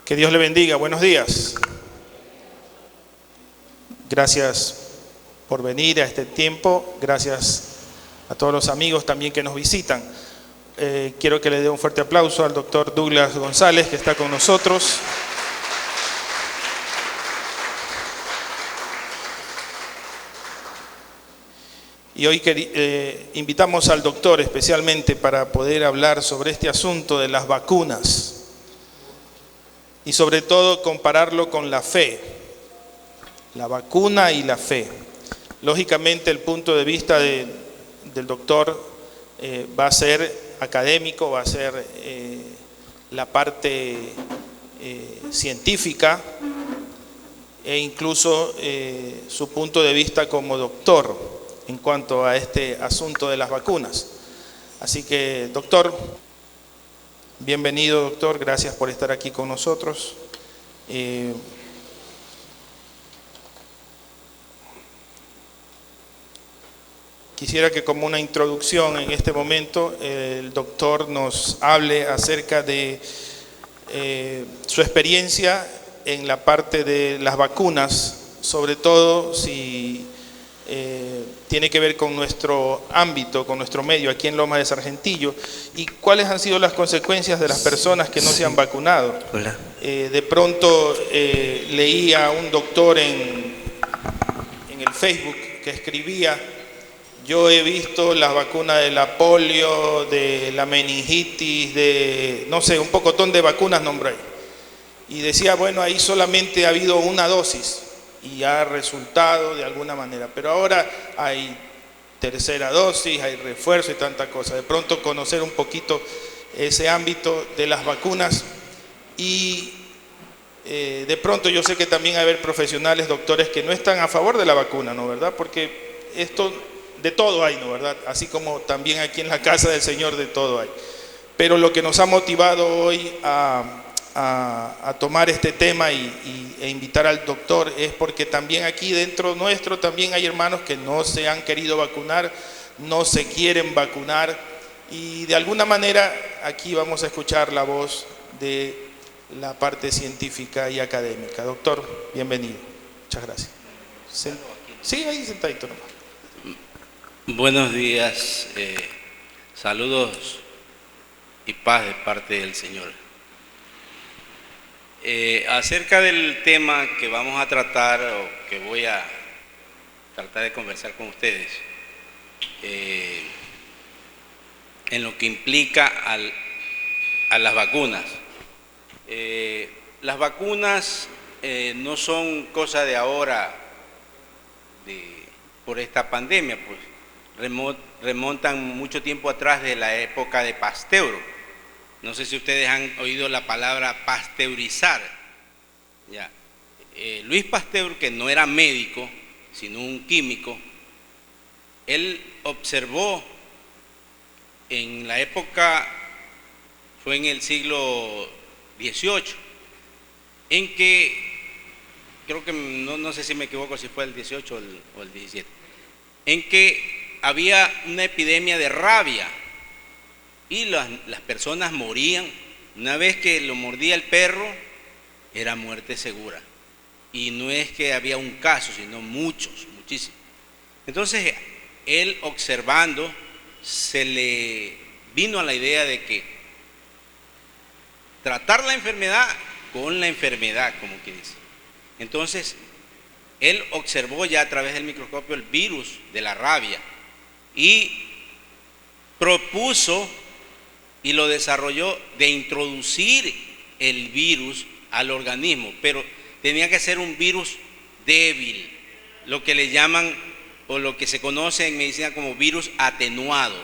Que Dios le bendiga. Buenos días. Gracias por venir a este tiempo. Gracias a todos los amigos también que nos visitan. Quiero que le dé un fuerte aplauso al doctor Douglas González, que está con nosotros. Y hoy invitamos al doctor especialmente para poder hablar sobre este asunto de las vacunas y sobre todo compararlo con la fe, la vacuna y la fe. Lógicamente el punto de vista del doctor va a ser académico, va a ser la parte científica e incluso su punto de vista como doctor en cuanto a este asunto de las vacunas. Así que, doctor, bienvenido, doctor, gracias por estar aquí con nosotros. Quisiera que como una introducción en este momento el doctor nos hable acerca de su experiencia en la parte de las vacunas, sobre todo si tiene que ver con nuestro ámbito, con nuestro medio aquí en Lomas de Sargentillo, y cuáles han sido las consecuencias de las personas que no se han vacunado. Hola. De pronto leía a un doctor en el Facebook que escribía: yo he visto las vacunas de la polio, de la meningitis, de no sé, un pocotón de vacunas nombré. Y decía, bueno, ahí solamente ha habido una dosis y ha resultado de alguna manera, pero ahora hay tercera dosis, hay refuerzo y tanta cosa. De pronto conocer un poquito ese ámbito de las vacunas y de pronto yo sé que también hay profesionales, doctores, que no están a favor de la vacuna, ¿no? ¿Verdad? Porque esto de todo hay, ¿no? ¿Verdad? Así como también aquí en la casa del Señor de todo hay. Pero lo que nos ha motivado hoy a tomar este tema e invitar al doctor es porque también aquí dentro nuestro también hay hermanos que no se han querido vacunar, no se quieren vacunar, y de alguna manera aquí vamos a escuchar la voz de la parte científica y académica. Doctor, bienvenido. Muchas gracias. Sí, ahí sentadito nomás. Buenos días, saludos y paz de parte del Señor. Acerca del tema que vamos a tratar, o que voy a tratar de conversar con ustedes, en lo que implica a las vacunas. Las vacunas no son cosa de ahora, por esta pandemia, pues remontan mucho tiempo atrás, de la época de Pasteur. No sé si ustedes han oído la palabra pasteurizar. Ya. Luis Pasteur, que no era médico, sino un químico, él observó en la época, fue en el siglo XVIII, en que, creo que no sé si me equivoco si fue el XVIII o el XVII, en que había una epidemia de rabia y las personas morían. Una vez que lo mordía el perro, era muerte segura. Y no es que había un caso, sino muchos, muchísimos. Entonces, él observando, se le vino a la idea de que tratar la enfermedad con la enfermedad, como que dice. Entonces, él observó ya a través del microscopio el virus de la rabia y propuso y lo desarrolló de introducir el virus al organismo, pero tenía que ser un virus débil, lo que le llaman, o lo que se conoce en medicina como virus atenuado.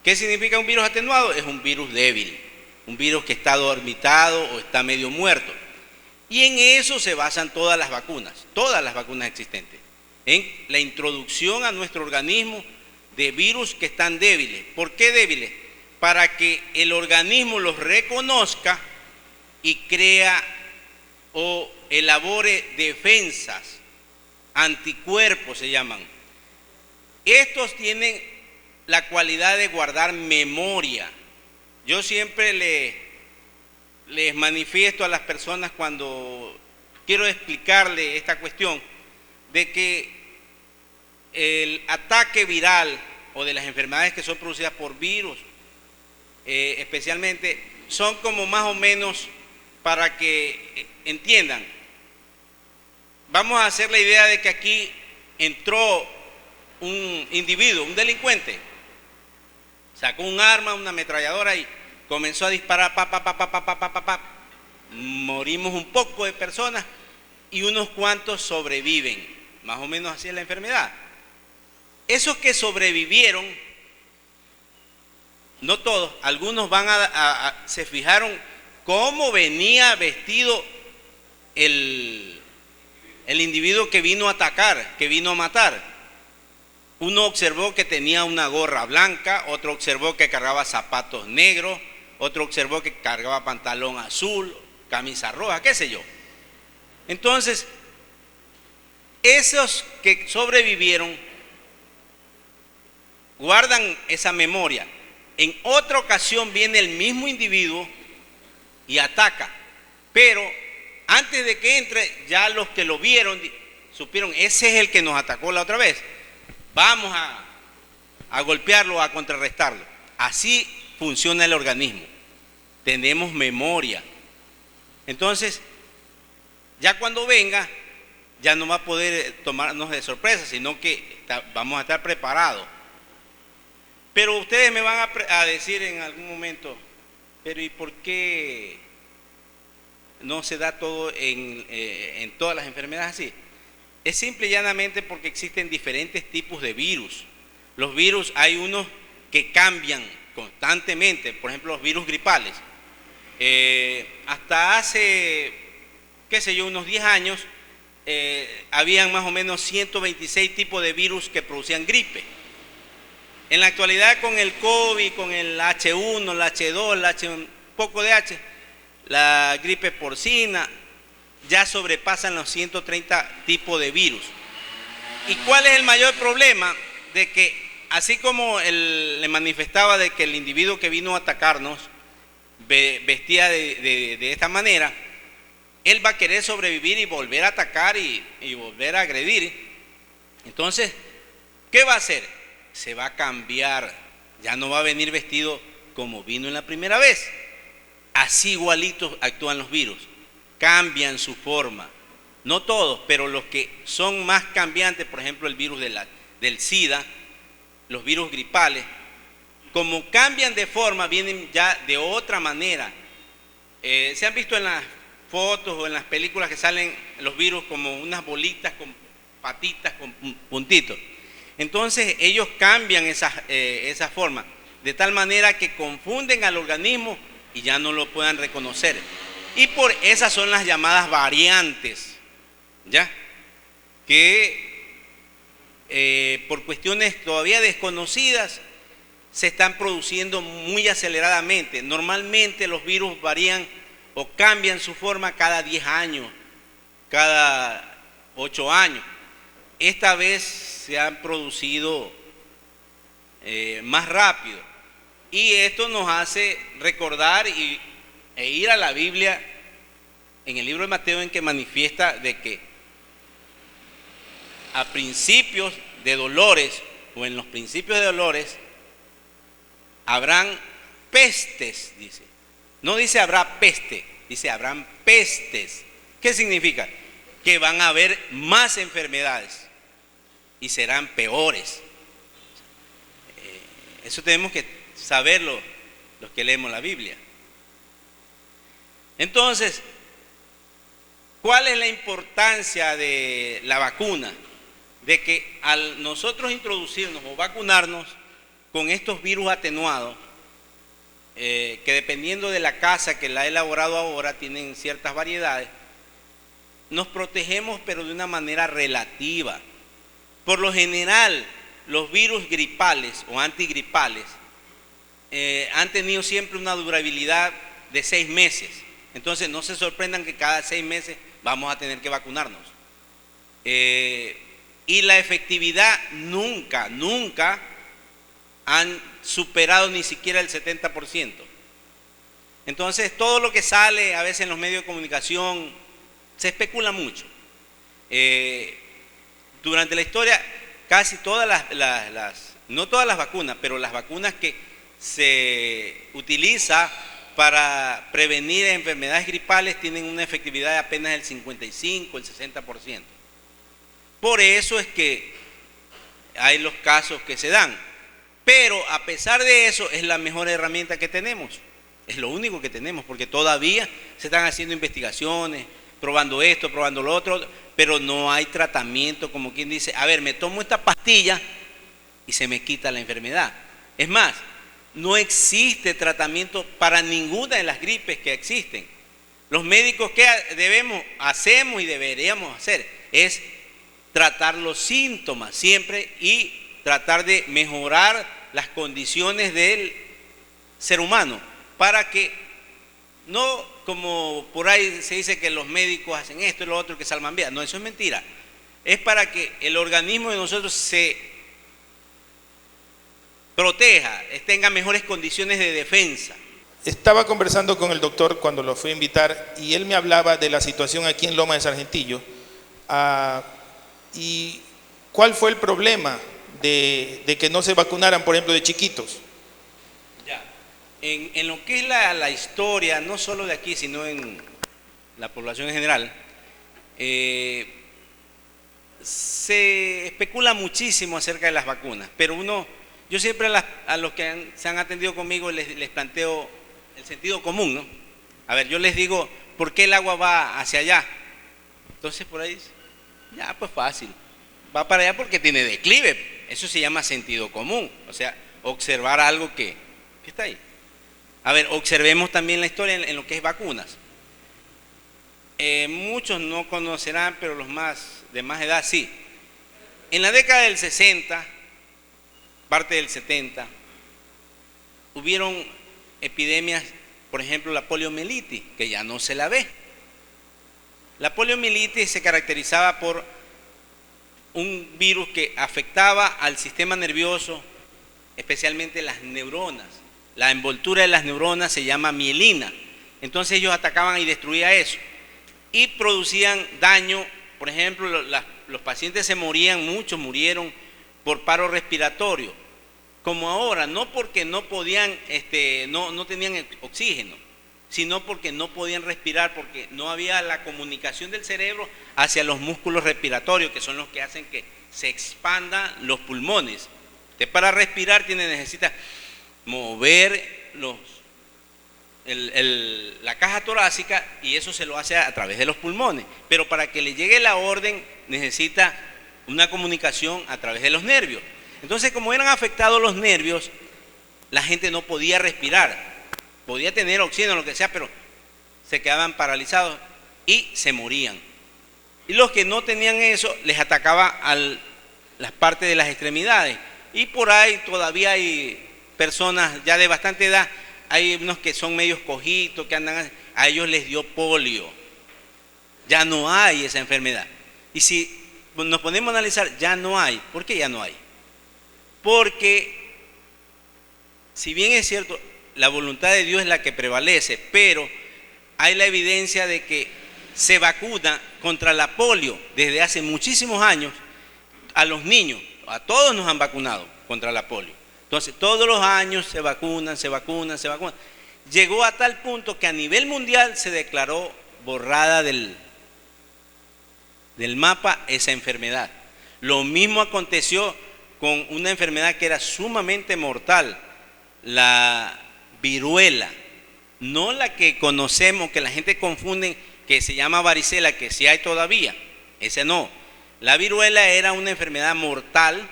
¿Qué significa un virus atenuado? Es un virus débil, un virus que está dormitado o está medio muerto. Y en eso se basan todas las vacunas existentes, en la introducción a nuestro organismo de virus que están débiles. ¿Por qué débiles? Para que el organismo los reconozca y crea o elabore defensas, anticuerpos se llaman. Estos tienen la cualidad de guardar memoria. Yo siempre les manifiesto a las personas cuando quiero explicarle esta cuestión de que el ataque viral o de las enfermedades que son producidas por virus, especialmente, son como más o menos para que entiendan. Vamos a hacer la idea de que aquí entró un individuo, un delincuente, sacó un arma, una ametralladora y comenzó a disparar, morimos un poco de personas y unos cuantos sobreviven, más o menos así es la enfermedad. Esos que sobrevivieron, no todos, algunos se fijaron cómo venía vestido el individuo que vino a atacar, que vino a matar. Uno observó que tenía una gorra blanca, otro observó que cargaba zapatos negros, otro observó que cargaba pantalón azul, camisa roja, qué sé yo. Entonces, esos que sobrevivieron guardan esa memoria. En otra ocasión viene el mismo individuo y ataca, pero antes de que entre, ya los que lo vieron supieron, ese es el que nos atacó la otra vez. Vamos a golpearlo, a contrarrestarlo. Así funciona el organismo. Tenemos memoria. Entonces, ya cuando venga, ya no va a poder tomarnos de sorpresa, sino que vamos a estar preparados. Pero ustedes me van a decir en algún momento, pero ¿y por qué no se da todo en todas las enfermedades así? Es simple y llanamente porque existen diferentes tipos de virus. Los virus, hay unos que cambian constantemente, por ejemplo los virus gripales. Hasta hace, qué sé yo, unos 10 años, habían más o menos 126 tipos de virus que producían gripe. En la actualidad, con el COVID, con el H1, el H2, el H, poco de H, la gripe porcina, ya sobrepasan los 130 tipos de virus. ¿Y cuál es el mayor problema? De que, así como le manifestaba de que el individuo que vino a atacarnos vestía de esta manera, él va a querer sobrevivir y volver a atacar y volver a agredir. Entonces, ¿qué va a hacer? Se va a cambiar, ya no va a venir vestido como vino en la primera vez. Así igualitos actúan los virus, cambian su forma. No todos, pero los que son más cambiantes, por ejemplo el virus del SIDA, los virus gripales, como cambian de forma, vienen ya de otra manera. Se han visto en las fotos o en las películas que salen los virus como unas bolitas con patitas, con puntitos. Entonces ellos cambian esa forma, de tal manera que confunden al organismo y ya no lo puedan reconocer. Y por esas son las llamadas variantes, ¿ya? Que por cuestiones todavía desconocidas se están produciendo muy aceleradamente. Normalmente los virus varían o cambian su forma cada 10 años, cada 8 años. Esta vez se han producido más rápido. Y esto nos hace recordar e ir a la Biblia, en el libro de Mateo, en que manifiesta de que a principios de dolores, o en los principios de dolores, habrán pestes, dice. No dice habrá peste, dice habrán pestes. ¿Qué significa? Que van a haber más enfermedades y serán peores. Eso tenemos que saberlo los que leemos la Biblia. Entonces, ¿cuál es la importancia de la vacuna? De que al nosotros introducirnos o vacunarnos con estos virus atenuados, que dependiendo de la casa que la ha elaborado ahora, tienen ciertas variedades, nos protegemos pero de una manera relativa. Por lo general, los virus gripales o antigripales han tenido siempre una durabilidad de 6 meses. Entonces no se sorprendan que cada 6 meses vamos a tener que vacunarnos. Y la efectividad nunca han superado ni siquiera el 70%. Entonces, todo lo que sale a veces en los medios de comunicación se especula mucho. Durante la historia, casi todas no todas las vacunas, pero las vacunas que se utiliza para prevenir enfermedades gripales tienen una efectividad de apenas el 55, el 60%. Por eso es que hay los casos que se dan. Pero a pesar de eso, es la mejor herramienta que tenemos. Es lo único que tenemos, porque todavía se están haciendo investigaciones, probando esto, probando lo otro, pero no hay tratamiento, como quien dice, a ver, me tomo esta pastilla y se me quita la enfermedad. Es más, no existe tratamiento para ninguna de las gripes que existen. Los médicos, ¿qué hacemos y deberíamos hacer? Es tratar los síntomas siempre y tratar de mejorar las condiciones del ser humano, para que no, como por ahí se dice que los médicos hacen esto y lo otro, que salvan vidas. No, eso es mentira. Es para que el organismo de nosotros se proteja, tenga mejores condiciones de defensa. Estaba conversando con el doctor cuando lo fui a invitar y él me hablaba de la situación aquí en Loma de Sargentillo. ¿Y cuál fue el problema de que no se vacunaran, por ejemplo, de chiquitos? Ya. En lo que es la historia, no solo de aquí, sino en la población en general, se especula muchísimo acerca de las vacunas, pero yo siempre a los que se han atendido conmigo les planteo el sentido común, ¿no? A ver, yo les digo, ¿por qué el agua va hacia allá? Entonces por ahí dice, ya, pues fácil, va para allá porque tiene declive. Eso se llama sentido común, o sea, observar algo que está ahí. A ver, observemos también la historia en lo que es vacunas. Muchos no conocerán, pero los de más edad sí. En la década del 60, parte del 70, hubieron epidemias, por ejemplo, la poliomielitis, que ya no se la ve. La poliomielitis se caracterizaba por un virus que afectaba al sistema nervioso, especialmente las neuronas. La envoltura de las neuronas se llama mielina. Entonces ellos atacaban y destruían eso. Y producían daño, por ejemplo, los pacientes se morían, muchos murieron por paro respiratorio. Como ahora, no porque no podían, no tenían oxígeno, sino porque no podían respirar, porque no había la comunicación del cerebro hacia los músculos respiratorios, que son los que hacen que se expandan los pulmones. Usted para respirar necesita mover la caja torácica, y eso se lo hace a través de los pulmones, pero para que le llegue la orden necesita una comunicación a través de los nervios. Entonces, como eran afectados los nervios, la gente no podía respirar, podía tener oxígeno, lo que sea, pero se quedaban paralizados y se morían. Y los que no tenían eso, les atacaba a las partes de las extremidades. Y por ahí todavía hay personas ya de bastante edad, hay unos que son medios cojitos, que andan, a ellos les dio polio. Ya no hay esa enfermedad. Y si nos ponemos a analizar, ya no hay. ¿Por qué ya no hay? Porque, si bien es cierto, la voluntad de Dios es la que prevalece, pero hay la evidencia de que se vacuna contra la polio desde hace muchísimos años a los niños. A todos nos han vacunado contra la polio. Entonces, todos los años se vacunan. Llegó a tal punto que a nivel mundial se declaró borrada del mapa esa enfermedad. Lo mismo aconteció con una enfermedad que era sumamente mortal, la viruela. No la que conocemos, que la gente confunde, que se llama varicela, que sí hay todavía. Ese no. La viruela era una enfermedad mortal,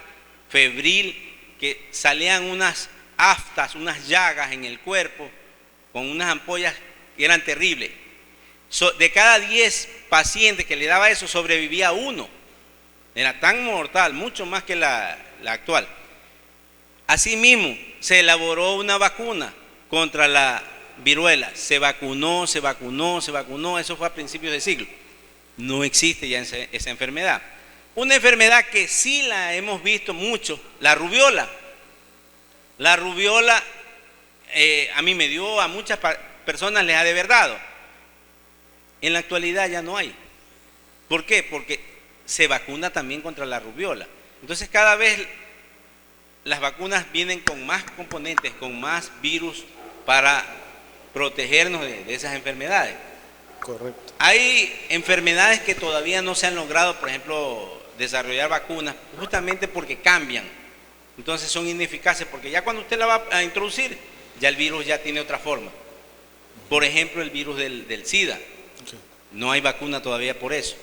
febril, que salían unas aftas, unas llagas en el cuerpo, con unas ampollas que eran terribles. De cada 10 pacientes que le daba eso, sobrevivía uno. Era tan mortal, mucho más que la actual. Asimismo, se elaboró una vacuna contra la viruela. Se vacunó, eso fue a principios de siglo. No existe ya esa enfermedad. Una enfermedad que sí la hemos visto mucho, la rubiola. La rubiola a mí me dio, a muchas personas les ha de haber dado. En la actualidad ya no hay. ¿Por qué? Porque se vacuna también contra la rubiola. Entonces cada vez las vacunas vienen con más componentes, con más virus para protegernos de esas enfermedades. Correcto. Hay enfermedades que todavía no se han logrado, por ejemplo, desarrollar vacunas, justamente porque cambian. Entonces son ineficaces, porque ya cuando usted la va a introducir, ya el virus ya tiene otra forma. Por ejemplo, el virus del SIDA. Okay. No hay vacuna todavía por eso.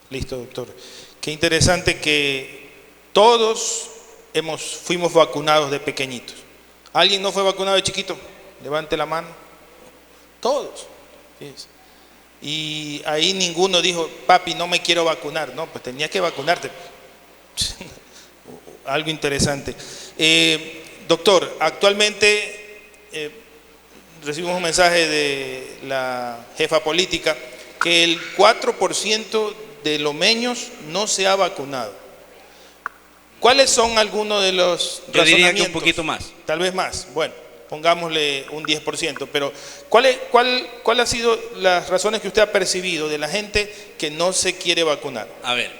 Listo, doctor. Qué interesante que todos fuimos vacunados de pequeñitos. ¿Alguien no fue vacunado de chiquito? Levante la mano. Todos. Fíjense. Y ahí ninguno dijo, papi, no me quiero vacunar. No, pues tenía que vacunarte. Algo interesante. Doctor, actualmente recibimos un mensaje de la jefa política que el 4% de lomeños no se ha vacunado. ¿Cuáles son algunos de los Yo diría que razonamientos? un poquito más. Tal vez más. Bueno, pongámosle un 10%. Pero ¿cuál ha sido las razones que usted ha percibido de la gente que no se quiere vacunar? A ver,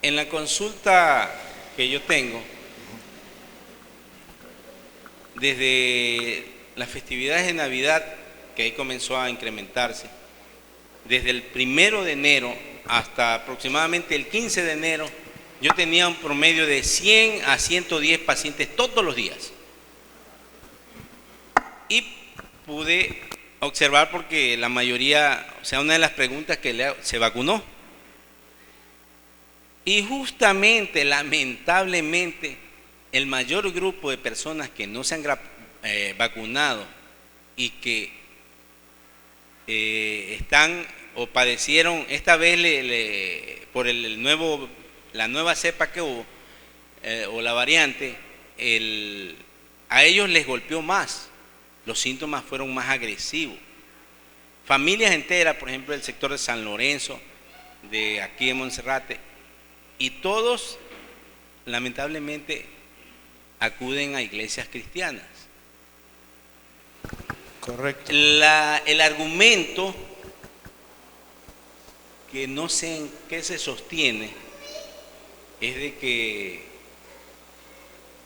en la consulta que yo tengo, desde las festividades de Navidad, que ahí comenzó a incrementarse, desde el 1 de enero hasta aproximadamente el 15 de enero, yo tenía un promedio de 100 a 110 pacientes todos los días. Y pude observar porque la mayoría, o sea, una de las preguntas que le hago, ¿se vacunó? Y justamente, lamentablemente, el mayor grupo de personas que no se han vacunado y que están o padecieron, esta vez por la nueva cepa que hubo, o la variante, a ellos les golpeó más, los síntomas fueron más agresivos. Familias enteras, por ejemplo, del sector de San Lorenzo, de aquí de Monserrate, y todos, lamentablemente, acuden a iglesias cristianas. Correcto. El argumento que no sé en qué se sostiene es de que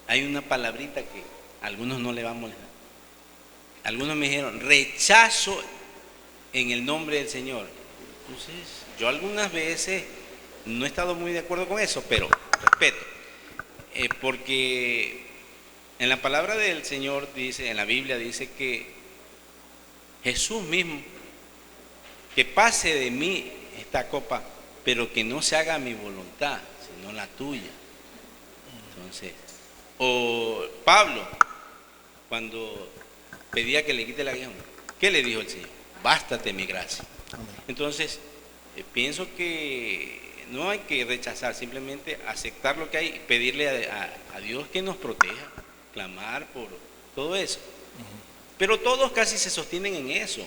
hay una palabrita que a algunos no le va a molestar. Algunos me dijeron, rechazo en el nombre del Señor. Entonces, yo algunas veces no he estado muy de acuerdo con eso, pero respeto. Porque en la palabra del Señor dice, en la Biblia dice que Jesús mismo, que pase de mí esta copa, pero que no se haga mi voluntad, sino la tuya. Entonces, o Pablo, cuando pedía que le quite la guión, ¿qué le dijo el Señor? Bástate mi gracia. Entonces, pienso que no hay que rechazar, simplemente aceptar lo que hay, pedirle a Dios que nos proteja, clamar por todo eso. Pero todos casi se sostienen en eso.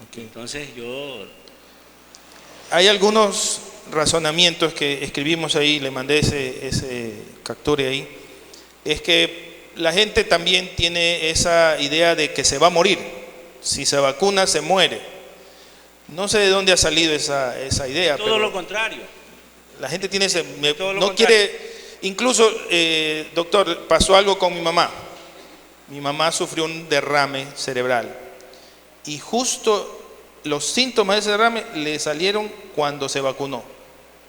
Okay. Entonces hay algunos razonamientos que escribimos ahí, le mandé ese capture ahí. Es que la gente también tiene esa idea de que se va a morir. Si se vacuna, se muere. No sé de dónde ha salido esa idea. Todo lo contrario. La gente tiene ese... no quiere... Incluso, doctor, pasó algo con mi mamá. Mi mamá sufrió un derrame cerebral. Y justo los síntomas de ese derrame le salieron cuando se vacunó.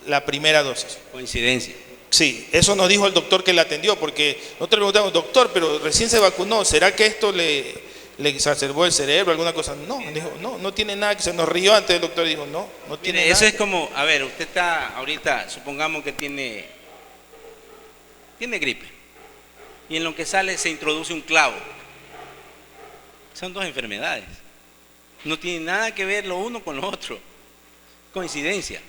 La primera dosis. Coincidencia. Sí, eso nos dijo el doctor que la atendió, porque nosotros le preguntamos, doctor, pero recién se vacunó, ¿será que esto le exacerbó el cerebro, alguna cosa? No, dijo, no tiene nada, que se nos rió antes el doctor, dijo, no tiene nada. Eso nada. es como, a ver, usted está ahorita, supongamos que tiene gripe, y en lo que sale se introduce un clavo. Son dos enfermedades. No tiene nada que ver lo uno con lo otro. Coincidencia.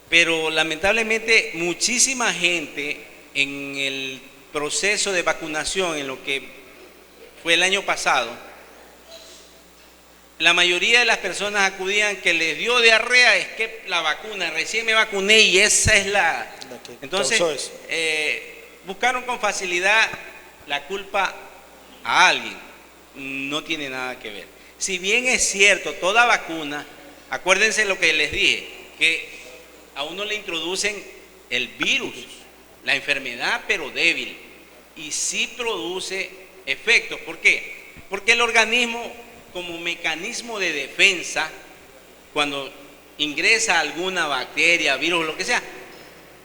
Pero lamentablemente muchísima gente en el proceso de vacunación, en lo que fue el año pasado, la mayoría de las personas acudían que les dio diarrea, es que la vacuna, recién me vacuné y esa es la... Entonces, buscaron con facilidad la culpa a alguien. No tiene nada que ver. Si bien es cierto, toda vacuna, acuérdense lo que les dije, que a uno le introducen el virus, la enfermedad, pero débil, y sí produce efectos. ¿Por qué? Porque el organismo, como mecanismo de defensa, cuando ingresa alguna bacteria, virus, lo que sea,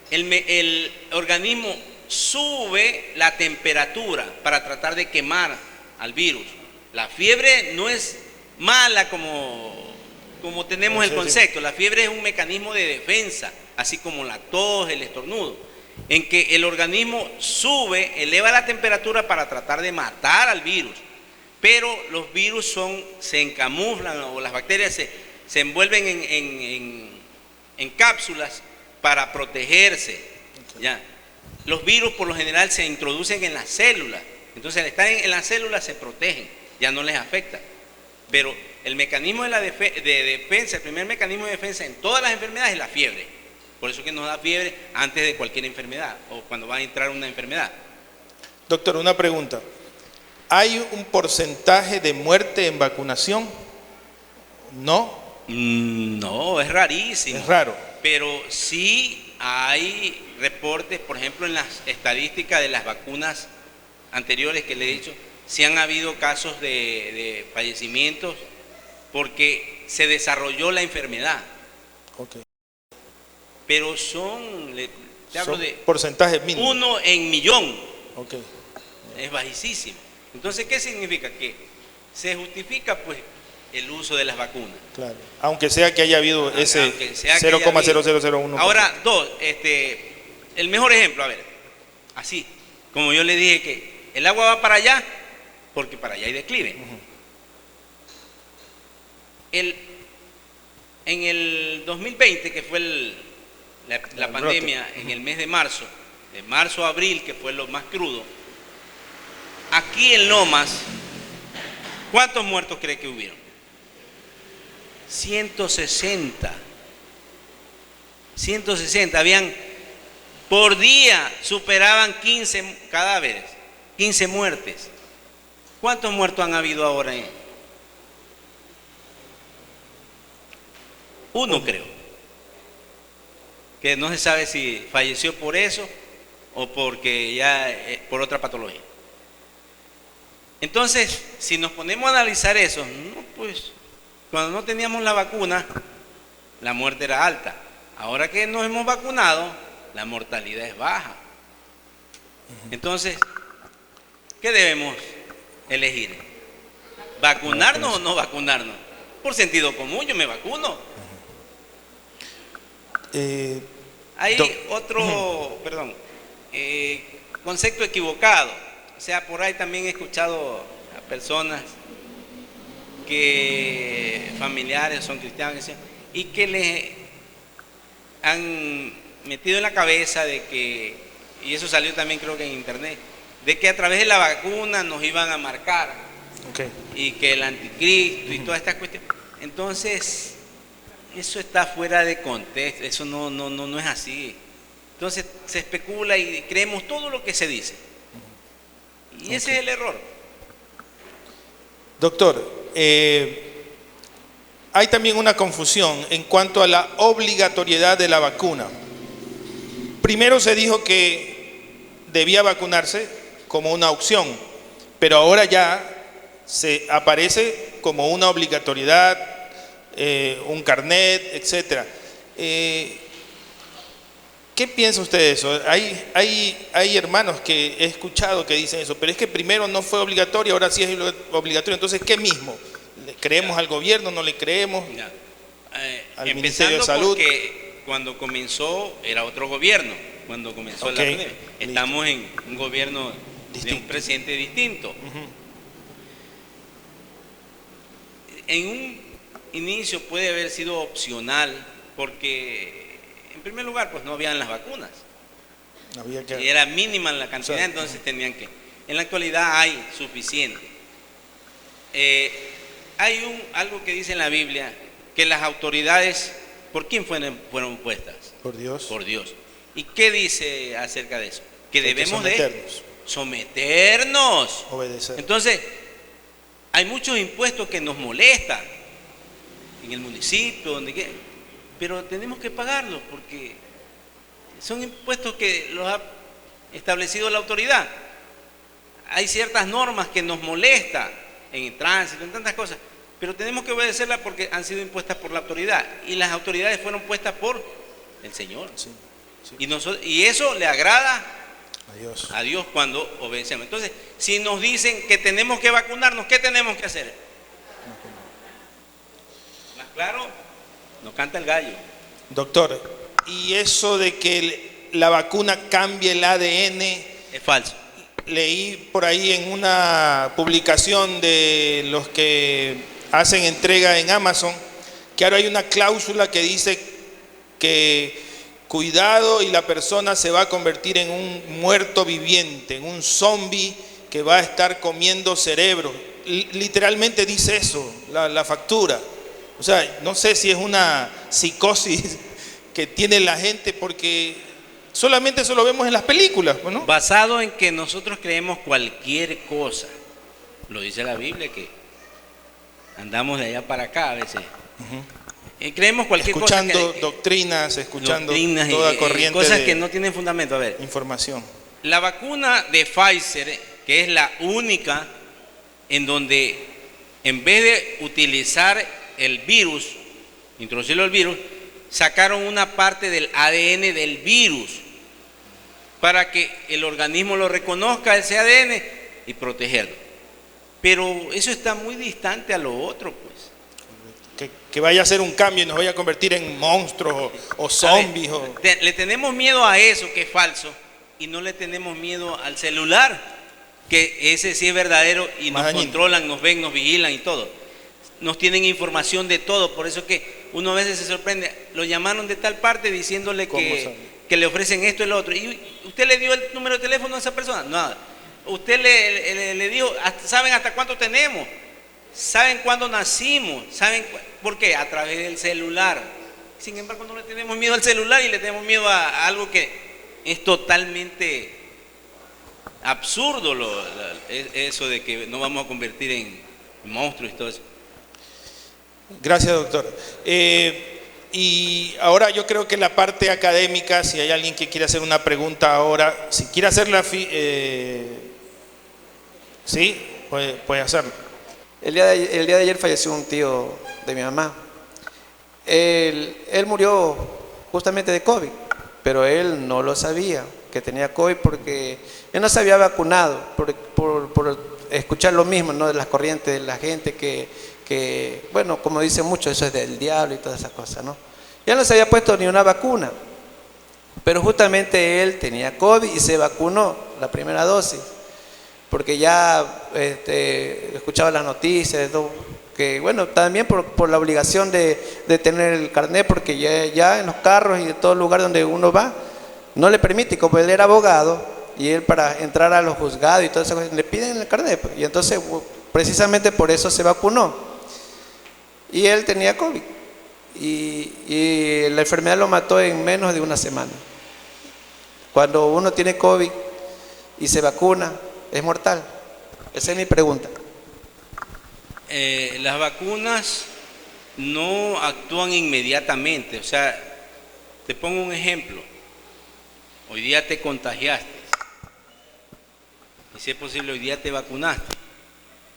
el organismo sube la temperatura para tratar de quemar al virus. La fiebre no es mala como tenemos el concepto. La fiebre es un mecanismo de defensa, así como la tos, el estornudo, en que el organismo sube, eleva la temperatura para tratar de matar al virus. Pero los virus se encamuflan, o las bacterias se envuelven en cápsulas para protegerse. ¿Ya? Los virus por lo general se introducen en las células, entonces al estar en las células se protegen, ya no les afecta. Pero el mecanismo de defensa, el primer mecanismo de defensa en todas las enfermedades es la fiebre. Por eso que nos da fiebre antes de cualquier enfermedad o cuando va a entrar una enfermedad. Doctor, una pregunta. ¿Hay un porcentaje de muerte en vacunación? ¿No? No, es rarísimo. Es raro. Pero sí hay reportes, por ejemplo, en las estadísticas de las vacunas anteriores que le he dicho, sí han habido casos de fallecimientos porque se desarrolló la enfermedad. Okay. Pero te hablo de porcentajes mínimos. 1 en millón. Okay. Es bajísimo. Entonces, ¿qué significa? Que se justifica pues el uso de las vacunas. Claro. Aunque sea que haya habido ese 0,0001%. Ahora, el mejor ejemplo, a ver, así, como yo le dije que el agua va para allá, porque para allá hay declive. En el 2020, que fue la pandemia, en el mes de marzo a abril, que fue lo más crudo, aquí en Lomas, ¿cuántos muertos cree que hubieron? 160. 160. Habían, por día, superaban 15 cadáveres, 15 muertes. ¿Cuántos muertos han habido ahora? Uno, creo. Que no se sabe si falleció por eso o porque por otra patología. Entonces, si nos ponemos a analizar eso, pues cuando no teníamos la vacuna, la muerte era alta. Ahora que nos hemos vacunado, la mortalidad es baja. Entonces, ¿qué debemos elegir? ¿Vacunarnos o no vacunarnos? Por sentido común, yo me vacuno. Hay otro, concepto equivocado. O sea, por ahí también he escuchado a personas que familiares son cristianos y que les han metido en la cabeza de que, y eso salió también creo que en internet, de que a través de la vacuna nos iban a marcar, y que el anticristo y todas estas cuestiones. Entonces, eso está fuera de contexto, eso no es así. Entonces se especula y creemos todo lo que se dice. Y ese es el error. Doctor, hay también una confusión en cuanto a la obligatoriedad de la vacuna. Primero se dijo que debía vacunarse como una opción, pero ahora ya se aparece como una obligatoriedad, un carnet, etc. ¿Qué piensa usted de eso? Hay hermanos que he escuchado que dicen eso, pero es que primero no fue obligatorio, ahora sí es obligatorio. Entonces, ¿qué mismo? ¿Le creemos al gobierno, no le creemos? Al Ministerio de Salud. Porque cuando comenzó era otro gobierno, cuando comenzó la pandemia. Estamos en un gobierno de un presidente distinto. En un inicio puede haber sido opcional porque en primer lugar, pues no habían las vacunas. Y era mínima la cantidad, entonces tenían que. En la actualidad hay suficiente. Hay algo que dice en la Biblia, que las autoridades, ¿por quién fueron puestas? Por Dios. Por Dios. ¿Y qué dice acerca de eso? Que debemos de someternos. Obedecer. Entonces, hay muchos impuestos que nos molestan en el municipio, pero tenemos que pagarlos porque son impuestos que los ha establecido la autoridad. Hay ciertas normas que nos molestan en el tránsito, en tantas cosas, pero tenemos que obedecerlas porque han sido impuestas por la autoridad y las autoridades fueron puestas por el Señor. Sí, sí. Y eso le agrada a Dios cuando obedecemos. Entonces, si nos dicen que tenemos que vacunarnos, ¿qué tenemos que hacer? Más claro, nos canta el gallo. Doctor, ¿y eso de que la vacuna cambie el ADN? Es falso. Leí por ahí en una publicación de los que hacen entrega en Amazon que ahora hay una cláusula que dice que cuidado y la persona se va a convertir en un muerto viviente, en un zombie que va a estar comiendo cerebro. Literalmente dice eso, la factura. O sea, no sé si es una psicosis que tiene la gente porque solamente eso lo vemos en las películas, ¿no? Basado en que nosotros creemos cualquier cosa. Lo dice la Biblia que andamos de allá para acá a veces. Creemos cualquier cosa. Escuchando doctrinas, toda corriente cosas que no tienen fundamento. A ver, información. La vacuna de Pfizer, que es la única en donde en vez de utilizar el virus, introducirlo el virus, sacaron una parte del ADN del virus para que el organismo lo reconozca, ese ADN, y protegerlo. Pero eso está muy distante a lo otro, pues. Que vaya a hacer un cambio y nos vaya a convertir en monstruos o zombies. Le tenemos miedo a eso, que es falso, y no le tenemos miedo al celular, que ese sí es verdadero y nos controlan, nos ven, nos vigilan y todo. Nos tienen información de todo, por eso que uno a veces se sorprende. Lo llamaron de tal parte diciéndole que le ofrecen esto y lo otro. ¿Y usted le dio el número de teléfono a esa persona? Nada. Usted le dijo, ¿saben hasta cuánto tenemos? ¿Saben cuándo nacimos? ¿Saben por qué? A través del celular. Sin embargo, no le tenemos miedo al celular y le tenemos miedo a algo que es totalmente absurdo, eso de que nos vamos a convertir en monstruos y todo eso. Gracias, doctor. Y ahora yo creo que la parte académica, si hay alguien que quiere hacer una pregunta ahora, si quiere hacerla, sí, puede hacerlo. El día de ayer falleció un tío de mi mamá. Él murió justamente de COVID, pero él no lo sabía que tenía COVID porque él no se había vacunado por escuchar lo mismo, ¿no? De las corrientes de la gente que bueno, como dicen muchos, eso es del diablo y todas esas cosas, ¿no? Ya no se había puesto ni una vacuna, pero justamente él tenía COVID y se vacunó la primera dosis, porque ya escuchaba las noticias, que bueno, también por la obligación de tener el carnet, porque ya en los carros y en todo lugar donde uno va, no le permite, como él era abogado, y él para entrar a los juzgados y todas esas cosas, le piden el carnet, y entonces precisamente por eso se vacunó. Y él tenía COVID y la enfermedad lo mató en menos de una semana. Cuando uno tiene COVID y se vacuna, ¿es mortal? Esa es mi pregunta. Las vacunas no actúan inmediatamente. O sea, te pongo un ejemplo. Hoy día te contagiaste y si es posible hoy día te vacunaste.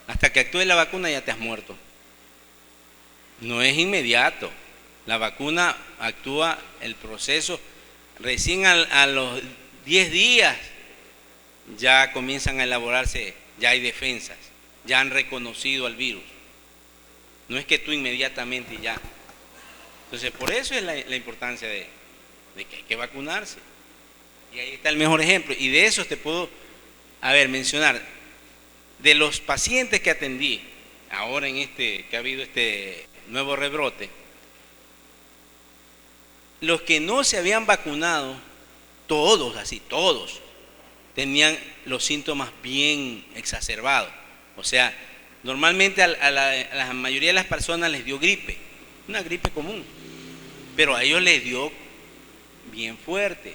Hasta que actúe la vacuna ya te has muerto. No es inmediato. La vacuna actúa el proceso. Recién a los 10 días ya comienzan a elaborarse, ya hay defensas, ya han reconocido al virus. No es que tú inmediatamente ya. Entonces, por eso es la importancia de que hay que vacunarse. Y ahí está el mejor ejemplo. Y de eso te puedo, mencionar. De los pacientes que atendí, ahora que ha habido este nuevo rebrote, los que no se habían vacunado, todos, tenían los síntomas bien exacerbados. O sea, Normalmente a la mayoría de las personas les dio gripe, una gripe común, pero a ellos les dio bien fuerte.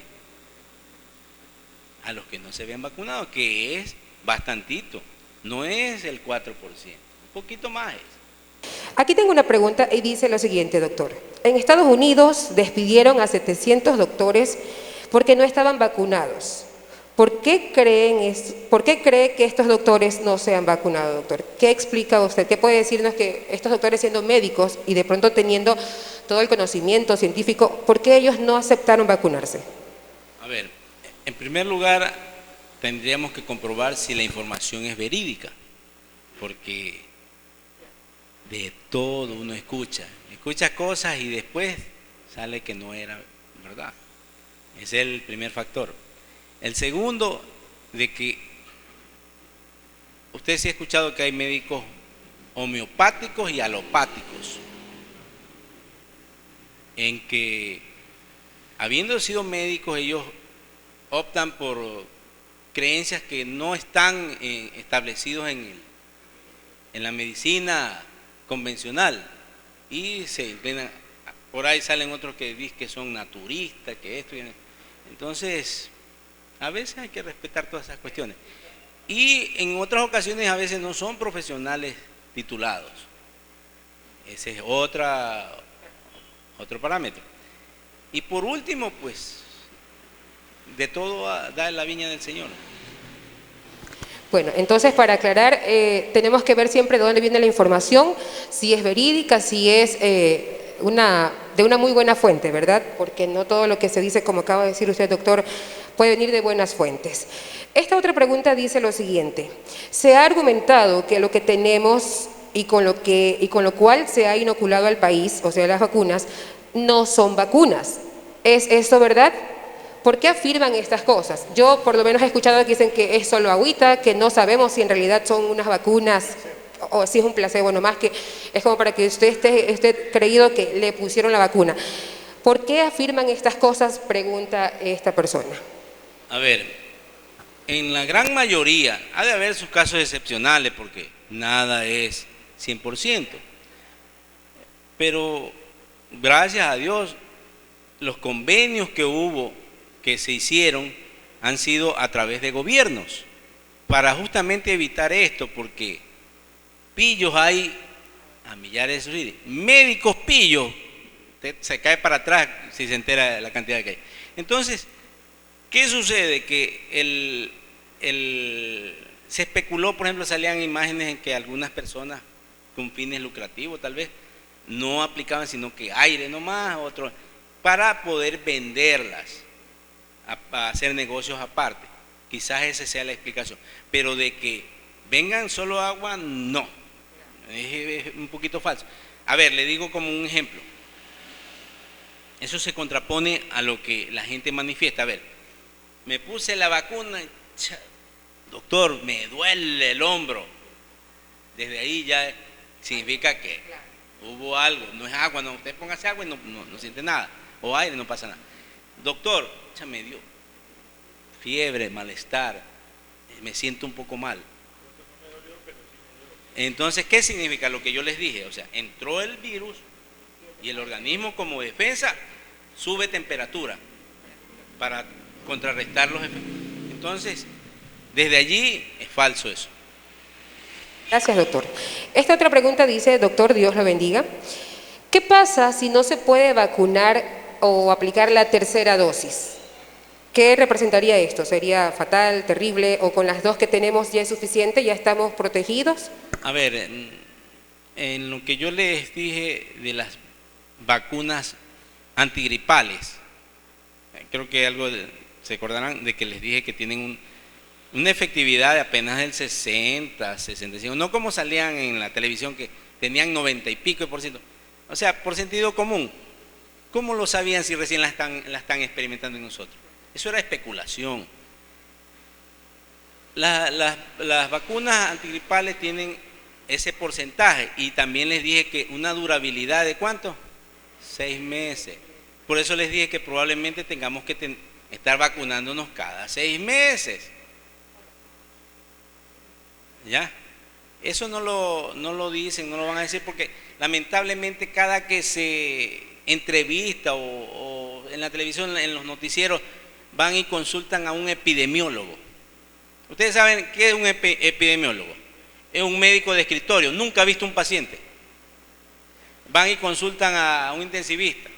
A los que no se habían vacunado, que es bastantito, no es el 4%, un poquito más es. Aquí tengo una pregunta y dice lo siguiente, doctor. En Estados Unidos despidieron a 700 doctores porque no estaban vacunados. ¿Por qué cree que estos doctores no se han vacunado, doctor? ¿Qué explica usted? ¿Qué puede decirnos que estos doctores, siendo médicos y de pronto teniendo todo el conocimiento científico, por qué ellos no aceptaron vacunarse? A ver, en primer lugar, tendríamos que comprobar si la información es verídica, porque de todo uno escucha cosas y después sale que no era verdad. Ese es el primer factor. El segundo, de que usted sí ha escuchado que hay médicos homeopáticos y alopáticos, en que habiendo sido médicos ellos optan por creencias que no están establecidos en la medicina convencional y se inclinan. Por ahí salen otros que dicen que son naturistas, que esto y entonces a veces hay que respetar todas esas cuestiones. Y en otras ocasiones a veces no son profesionales titulados. Ese es otro parámetro. Y por último, pues, de todo da la viña del Señor. Bueno, entonces para aclarar, tenemos que ver siempre de dónde viene la información, si es verídica, si es de una muy buena fuente, ¿verdad? Porque no todo lo que se dice, como acaba de decir usted, doctor, puede venir de buenas fuentes. Esta otra pregunta dice lo siguiente: se ha argumentado que lo que tenemos y con lo cual se ha inoculado al país, o sea, las vacunas, no son vacunas. ¿Es eso verdad? ¿Por qué afirman estas cosas? Yo por lo menos he escuchado que dicen que es solo agüita, que no sabemos si en realidad son unas vacunas o si es un placebo nomás, que es como para que usted esté creído que le pusieron la vacuna. ¿Por qué afirman estas cosas? Pregunta esta persona. A ver, en la gran mayoría, ha de haber sus casos excepcionales porque nada es 100%, pero gracias a Dios los convenios que se hicieron han sido a través de gobiernos para justamente evitar esto, porque pillos hay a millares de sus médicos pillos, usted se cae para atrás si se entera de la cantidad que hay. Entonces, ¿qué sucede? Que se especuló, por ejemplo, salían imágenes en que algunas personas con fines lucrativos tal vez no aplicaban sino que aire nomás, otro, para poder venderlas, a hacer negocios aparte. Quizás esa sea la explicación, pero de que vengan solo agua, no, es un poquito falso. A ver, le digo como un ejemplo, eso se contrapone a lo que la gente manifiesta. A ver, me puse la vacuna, doctor, me duele el hombro, desde ahí ya significa que hubo algo, no es agua, no, usted póngase agua y no siente nada, o aire, no pasa nada. Doctor, me dio fiebre, malestar, me siento un poco mal. Entonces, ¿qué significa lo que yo les dije? O sea, entró el virus y el organismo como defensa sube temperatura para contrarrestar los efectos. Entonces, desde allí es falso eso. Gracias, doctor. Esta otra pregunta dice, doctor, Dios lo bendiga. ¿Qué pasa si no se puede vacunar o aplicar la tercera dosis? ¿Qué representaría esto? ¿Sería fatal, terrible, o con las dos que tenemos ya es suficiente, ya estamos protegidos? A ver, en lo que yo les dije de las vacunas antigripales, creo que se acordarán de que les dije que tienen una efectividad de apenas del 60, 65, no como salían en la televisión que tenían 90 y pico %. O sea, por sentido común. ¿Cómo lo sabían si recién la están experimentando en nosotros? Eso era especulación. Las vacunas antigripales tienen ese porcentaje y también les dije que una durabilidad de ¿cuánto? 6 meses. Por eso les dije que probablemente tengamos que estar vacunándonos cada 6 meses. ¿Ya? Eso no lo dicen, no lo van a decir porque lamentablemente cada que se entrevista o en la televisión, en los noticieros, van y consultan a un epidemiólogo. Ustedes saben qué es un epidemiólogo. Es un médico de escritorio, nunca ha visto un paciente. Van y consultan a un intensivista,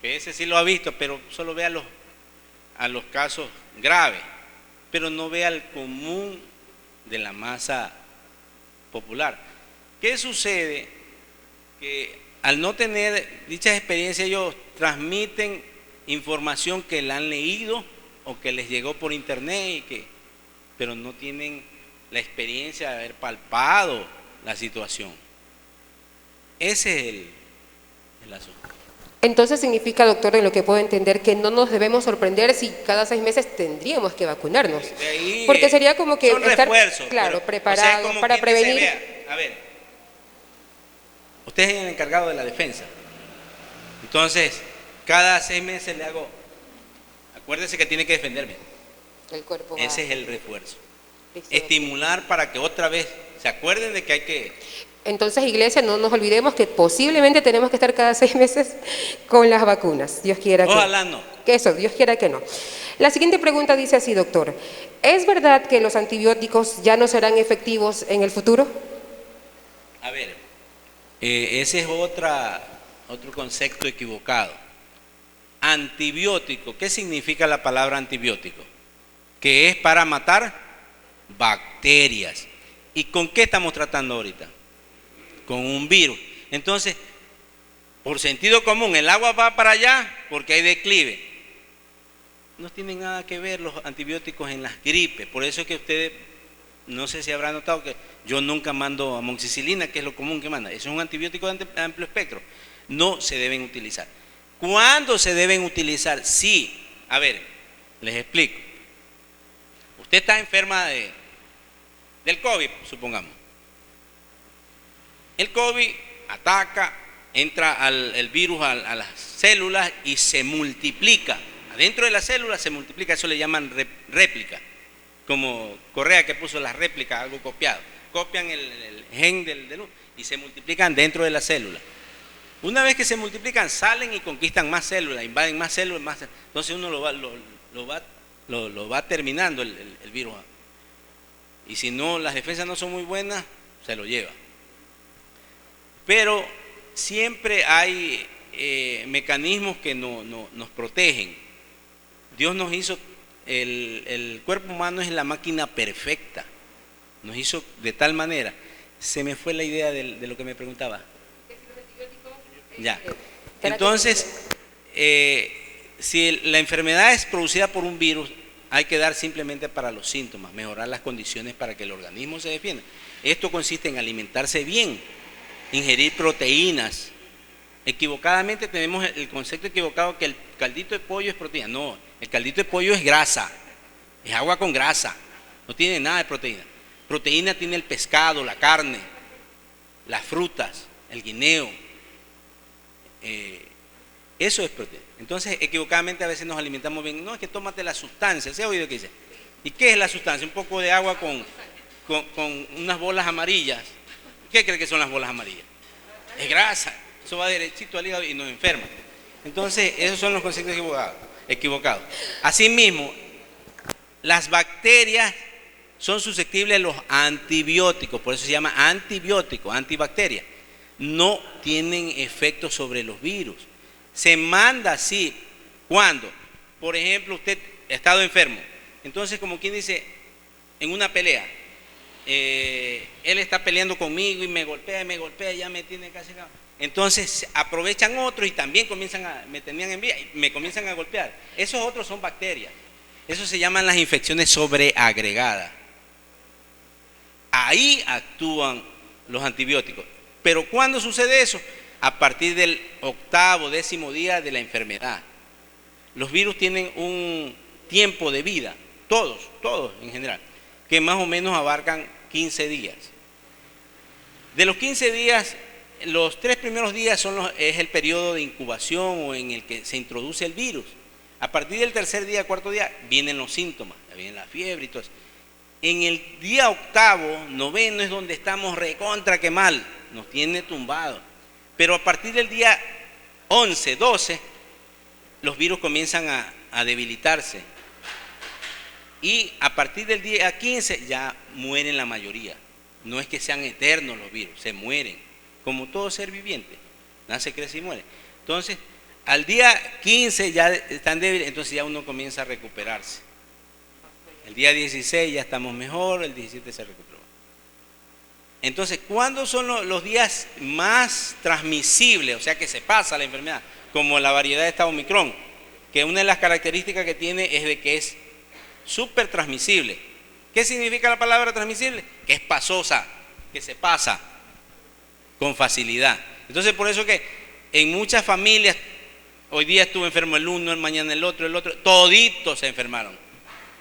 que ese sí lo ha visto, pero solo ve a los casos graves, pero no ve al común de la masa popular. ¿Qué sucede? Que al no tener dichas experiencias, ellos transmiten información que la han leído o que les llegó por internet, pero no tienen la experiencia de haber palpado la situación. Ese es el asunto. Entonces significa, doctor, en lo que puedo entender, que no nos debemos sorprender si cada 6 meses tendríamos que vacunarnos. De ahí, porque sería como que son estar, refuerzos, claro, pero, preparado o sea, para prevenir. A ver, usted es el encargado de la defensa. Entonces, cada 6 meses le hago, acuérdese que tiene que defenderme. El cuerpo Ese es el refuerzo. Listo. Estimular para que otra vez se acuerden de que hay que... Entonces, iglesia, no nos olvidemos que posiblemente tenemos que estar cada 6 meses con las vacunas. Dios quiera que Ojalá no. Que eso, Dios quiera que no. La siguiente pregunta dice así, doctor. ¿Es verdad que los antibióticos ya no serán efectivos en el futuro? A ver, ese es otro concepto equivocado. Antibiótico, ¿qué significa la palabra antibiótico? Que es para matar bacterias. ¿Y con qué estamos tratando ahorita? Con un virus. Entonces, por sentido común, el agua va para allá porque hay declive. No tienen nada que ver los antibióticos en las gripes. Por eso es que ustedes, no sé si habrán notado que yo nunca mando amoxicilina, que es lo común que manda. Eso es un antibiótico de amplio espectro. No se deben utilizar. ¿Cuándo se deben utilizar? Sí. A ver, les explico. Usted está enferma del COVID, supongamos. El COVID ataca, entra el virus a las células y se multiplica. Adentro de las células se multiplica, eso le llaman réplica. Como Correa que puso las réplicas, algo copiado. Copian el gen del y se multiplican dentro de la célula. Una vez que se multiplican, salen y conquistan más células, invaden más células, entonces uno lo va terminando el virus. Y si no, las defensas no son muy buenas, se lo lleva. Pero siempre hay mecanismos que nos protegen. Dios nos hizo, el cuerpo humano es la máquina perfecta. Nos hizo de tal manera. Se me fue la idea de lo que me preguntaba. Ya. Entonces, si la enfermedad es producida por un virus, hay que dar simplemente para los síntomas, mejorar las condiciones para que el organismo se defienda. Esto consiste en alimentarse bien, ingerir proteínas. Equivocadamente tenemos el concepto equivocado que el caldito de pollo es proteína. No, el caldito de pollo es grasa, es agua con grasa, no tiene nada de proteína. Proteína tiene el pescado, la carne, las frutas, el guineo. Eso es proteína. Entonces, equivocadamente a veces nos alimentamos bien. No, es que tómate la sustancia. ¿Se ha oído qué dice? ¿Y qué es la sustancia? Un poco de agua con unas bolas amarillas. ¿Qué cree que son las bolas amarillas? Es grasa. Eso va derechito al hígado y nos enferma. Entonces, esos son los conceptos equivocados. Asimismo, las bacterias son susceptibles a los antibióticos. Por eso se llama antibiótico, antibacteria. No tienen efecto sobre los virus. Se manda así. ¿Cuándo? Por ejemplo, usted ha estado enfermo. Entonces, como quien dice, en una pelea, él está peleando conmigo y me golpea, ya me tiene casi... Entonces, aprovechan otros y también me tenían en vía y me comienzan a golpear. Esos otros son bacterias. Eso se llaman las infecciones sobreagregadas. Ahí actúan los antibióticos. Pero ¿cuándo sucede eso? A partir del 8º, 10º día de la enfermedad. Los virus tienen un tiempo de vida, todos en general, que más o menos abarcan 15 días. De los 15 días, los 3 primeros días es el periodo de incubación o en el que se introduce el virus. A partir del 3er día, 4º día, vienen los síntomas, viene la fiebre y todo eso. En el día octavo, noveno es donde estamos recontra que mal, nos tiene tumbado. Pero a partir del día 11, 12, los virus comienzan a debilitarse. Y a partir del día 15 ya mueren la mayoría. No es que sean eternos los virus, se mueren. Como todo ser viviente, nace, crece y muere. Entonces, al día 15 ya están débiles, entonces ya uno comienza a recuperarse. El día 16 ya estamos mejor, el 17 se recuperó. Entonces, ¿cuándo son los días más transmisibles? O sea, que se pasa la enfermedad, como la variedad de esta Omicron, que una de las características que tiene es de que es súper transmisible. ¿Qué significa la palabra transmisible? Que es pasosa, que se pasa con facilidad. Entonces, por eso que en muchas familias, hoy día estuvo enfermo el uno, mañana el otro, toditos se enfermaron,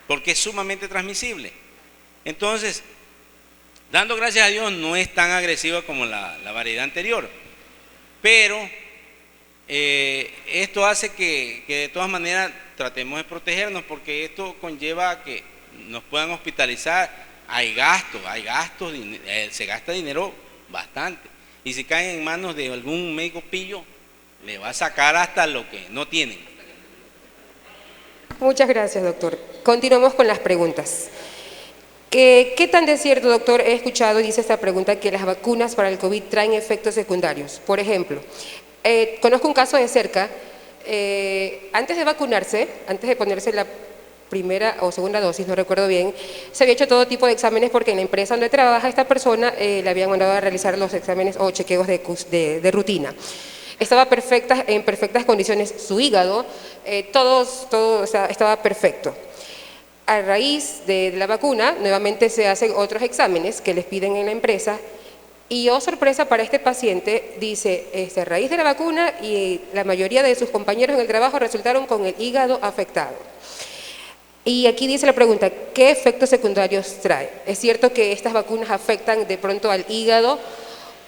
porque es sumamente transmisible. Entonces, dando gracias a Dios, no es tan agresiva como la variedad anterior, pero esto hace que de todas maneras tratemos de protegernos, porque esto conlleva a que nos puedan hospitalizar. Hay gastos, se gasta dinero bastante, y si caen en manos de algún médico pillo, le va a sacar hasta lo que no tienen. Muchas gracias, doctor. Continuamos con las preguntas. ¿Qué tan de cierto, doctor? He escuchado, dice esta pregunta, que las vacunas para el COVID traen efectos secundarios. Por ejemplo, conozco un caso de cerca, antes de vacunarse, antes de ponerse la primera o segunda dosis, no recuerdo bien, se había hecho todo tipo de exámenes, porque en la empresa donde trabaja esta persona le habían mandado a realizar los exámenes o chequeos de rutina. Estaba en perfectas condiciones su hígado, todo estaba perfecto. A raíz de la vacuna, nuevamente se hacen otros exámenes que les piden en la empresa, y oh sorpresa para este paciente, dice, a raíz de la vacuna, y la mayoría de sus compañeros en el trabajo resultaron con el hígado afectado. Y aquí dice la pregunta, ¿qué efectos secundarios trae? ¿Es cierto que estas vacunas afectan de pronto al hígado?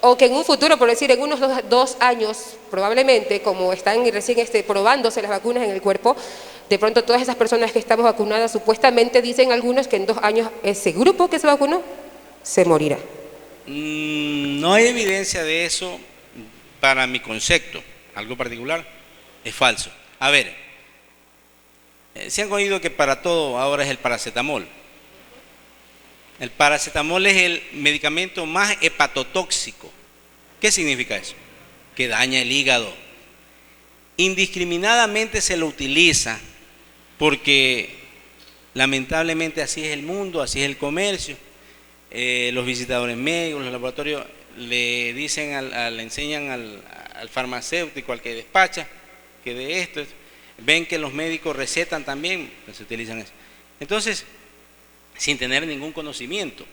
O que en un futuro, por decir, en unos 2 años, probablemente, como están recién probándose las vacunas en el cuerpo, de pronto todas esas personas que estamos vacunadas, supuestamente dicen algunos que en 2 años ese grupo que se vacunó se morirá. No hay evidencia de eso para mi concepto, algo particular, es falso. A ver, se han oído que para todo ahora es el paracetamol. El paracetamol es el medicamento más hepatotóxico. ¿Qué significa eso? Que daña el hígado. Indiscriminadamente se lo utiliza porque lamentablemente así es el mundo, así es el comercio. Los visitadores médicos, los laboratorios le dicen, le enseñan al farmacéutico, al que despacha, que de esto, ven que los médicos recetan también, pues se utilizan eso. Entonces, sin tener ningún conocimiento.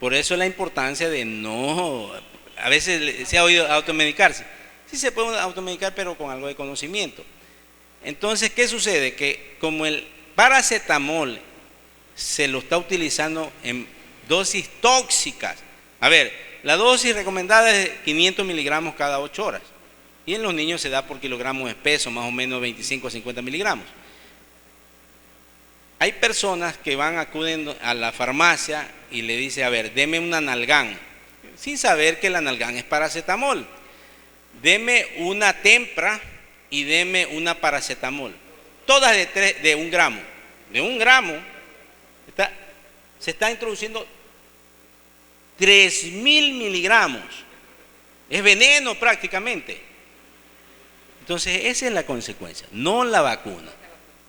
Por eso la importancia de no, a veces se ha oído automedicarse. Sí se puede automedicar, pero con algo de conocimiento. Entonces, ¿qué sucede? Que como el paracetamol se lo está utilizando en dosis tóxicas. A ver, la dosis recomendada es de 500 miligramos cada 8 horas. Y en los niños se da por kilogramos de peso, más o menos 25 a 50 miligramos. Hay personas que acuden a la farmacia y le dicen, a ver, deme un analgán, sin saber que el analgán es paracetamol. Deme una tempra y deme una paracetamol. Todas de 1 gramo. De 1 gramo se está introduciendo 3.000 miligramos. Es veneno prácticamente. Entonces, esa es la consecuencia, no la vacuna.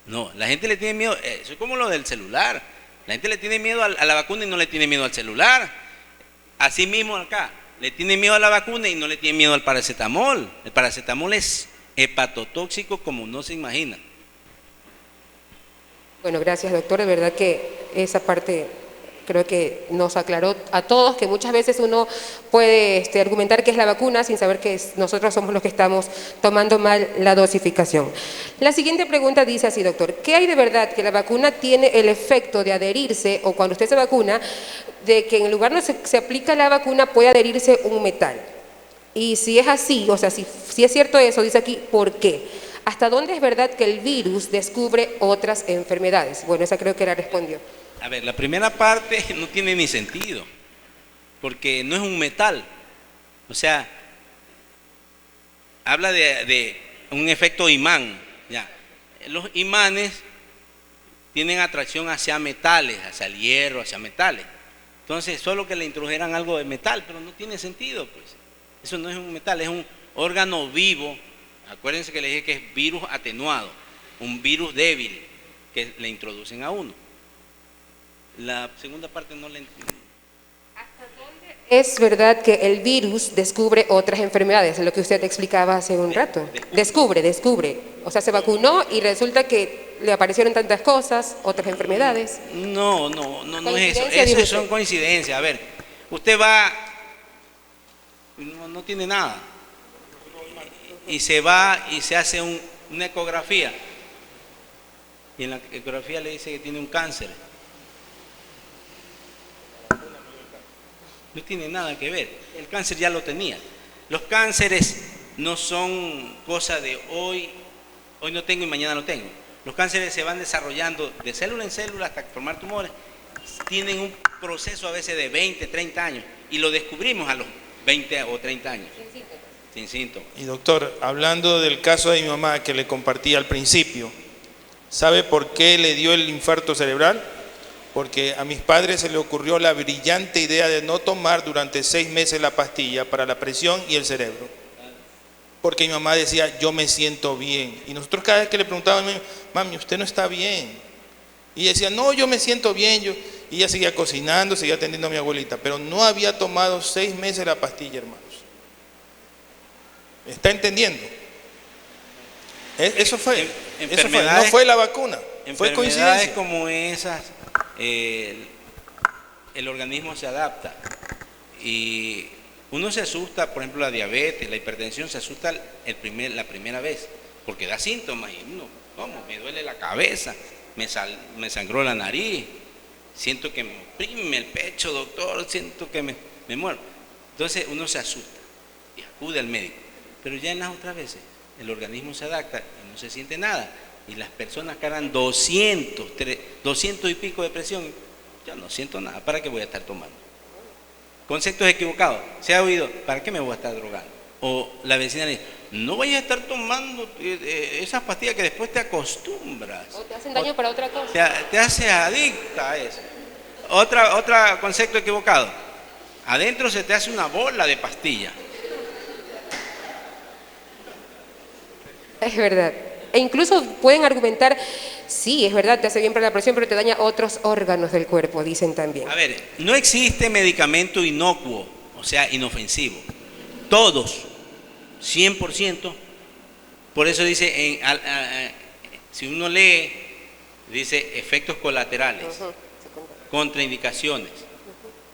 No, la gente le tiene miedo, eso es como lo del celular. La gente le tiene miedo a la vacuna y no le tiene miedo al celular. Así mismo acá, le tiene miedo a la vacuna y no le tiene miedo al paracetamol. El paracetamol es hepatotóxico como no se imagina. Bueno, gracias, doctor. De verdad que esa parte creo que nos aclaró a todos que muchas veces uno puede argumentar que es la vacuna sin saber que nosotros somos los que estamos tomando mal la dosificación. La siguiente pregunta dice así, doctor, ¿qué hay de verdad que la vacuna tiene el efecto de adherirse, o cuando usted se vacuna, de que en el lugar donde se aplica la vacuna puede adherirse un metal? Y si es así, o sea, si es cierto eso, dice aquí, ¿por qué? ¿Hasta dónde es verdad que el virus descubre otras enfermedades? Bueno, esa creo que la respondió. A ver, la primera parte no tiene ni sentido, porque no es un metal. O sea, habla de un efecto imán. Ya. Los imanes tienen atracción hacia metales, hacia el hierro, hacia metales. Entonces, solo que le introdujeran algo de metal, pero no tiene sentido, pues. Eso no es un metal, es un órgano vivo. Acuérdense que le dije que es virus atenuado, un virus débil que le introducen a uno. La segunda parte no la entiendo. Es verdad que el virus descubre otras enfermedades, es lo que usted explicaba hace un rato. Descubre. O sea, se vacunó y resulta que le aparecieron tantas cosas, otras enfermedades. No es eso. Eso son coincidencias. A ver, usted va, no tiene nada, y se va y se hace una ecografía. Y en la ecografía le dice que tiene un cáncer. No tiene nada que ver, el cáncer ya lo tenía. Los cánceres no son cosa de hoy no tengo y mañana no tengo. Los cánceres se van desarrollando de célula en célula hasta formar tumores. Tienen un proceso a veces de 20, 30 años y lo descubrimos a los 20 o 30 años. Sin síntomas. Y doctor, hablando del caso de mi mamá que le compartí al principio, ¿sabe por qué le dio el infarto cerebral? Porque a mis padres se le ocurrió la brillante idea de no tomar durante 6 meses la pastilla para la presión y el cerebro. Porque mi mamá decía, yo me siento bien. Y nosotros cada vez que le preguntábamos, mami, usted no está bien. Y ella decía, no, yo me siento bien. Y ella seguía cocinando, seguía atendiendo a mi abuelita, pero no había tomado 6 meses la pastilla, hermanos. ¿Está entendiendo? Eso fue, no fue la vacuna, fue coincidencia. Como esas, el organismo se adapta y uno se asusta, por ejemplo la diabetes, la hipertensión, se asusta la primera vez porque da síntomas y uno, ¿cómo? Me duele la cabeza, me sangró la nariz, siento que me oprime el pecho, doctor, siento que me muero. Entonces uno se asusta y acude al médico, pero ya en las otras veces el organismo se adapta y no se siente nada. Y las personas que harán 200 y pico de presión, yo no siento nada, ¿para qué voy a estar tomando? Conceptos equivocados. Se ha oído, ¿para qué me voy a estar drogando? O la vecina dice, no vayas a estar tomando esas pastillas que después te acostumbras. O te hacen daño para otra cosa. Te haces adicta a eso. Otro concepto equivocado. Adentro se te hace una bola de pastilla. Es verdad. E incluso pueden argumentar, sí, es verdad, te hace bien para la presión, pero te daña otros órganos del cuerpo, dicen también. A ver, no existe medicamento inocuo, o sea, inofensivo. Todos, 100%. Por eso dice, si uno lee, dice efectos colaterales, contraindicaciones.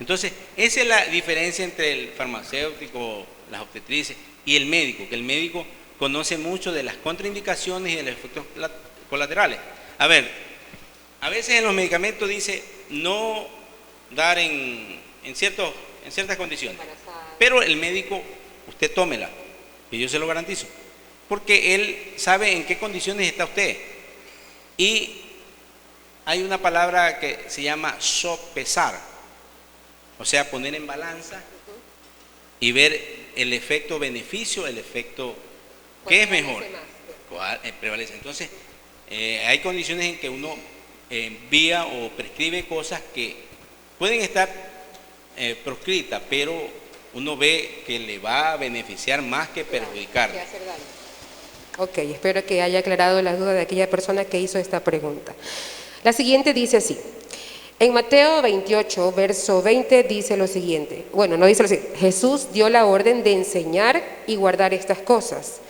Entonces, esa es la diferencia entre el farmacéutico, las obstetrices y el médico, que el médico conoce mucho de las contraindicaciones y de los efectos colaterales. A ver, a veces en los medicamentos dice no dar en ciertas condiciones, pero el médico, usted tómela, y yo se lo garantizo, porque él sabe en qué condiciones está usted. Y hay una palabra que se llama sopesar, o sea, poner en balanza y ver el efecto beneficio, el efecto ¿qué es mejor? ¿Cuál prevalece? Entonces, hay condiciones en que uno envía o prescribe cosas que pueden estar proscritas, pero uno ve que le va a beneficiar más que perjudicarle. Ok, espero que haya aclarado la duda de aquella persona que hizo esta pregunta. La siguiente dice así. En Mateo 28, verso 20 dice lo siguiente. Bueno, no dice lo siguiente. Jesús dio la orden de enseñar y guardar estas cosas.